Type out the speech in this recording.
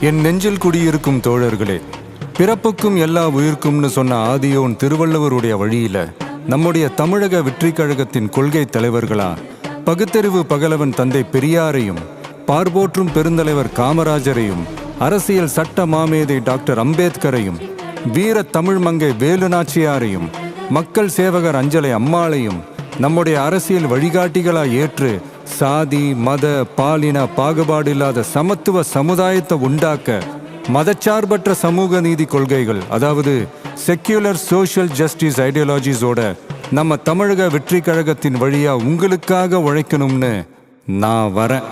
என் நெஞ்சில் குடியிருக்கும் தோழர்களே, பிறப்புக்கும் எல்லா உயிர்க்கும்னு சொன்ன ஆதியோன் திருவள்ளுவருடைய வழியில நம்முடைய தமிழக வெற்றிக் கழகத்தின் கொள்கை தலைவர்களா பகுத்தறிவு பகலவன் தந்தை பெரியாரையும், பார்போற்றும் பெருந்தலைவர் காமராஜரையும், அரசியல் சட்ட மாமேதை டாக்டர் அம்பேத்கரையும், வீர தமிழ் மங்கை வேலு நாச்சியாரையும், மக்கள் சேவகர் அஞ்சலை அம்மாளையும் நம்முடைய அரசியல் வழிகாட்டிகளா ஏற்று சாதி மத பாலின பாகுபாடு இல்லாத சமத்துவ சமுதாயத்தை உண்டாக்க மதச்சார்பற்ற சமூக நீதி கொள்கைகள், அதாவது செக்யூலர் சோஷியல் ஜஸ்டிஸ் ஐடியாலஜிஸோட நம்ம தமிழக வெற்றி கழகத்தின் வழியா உங்களுக்காக உழைக்கணும்னு நான் வரேன்.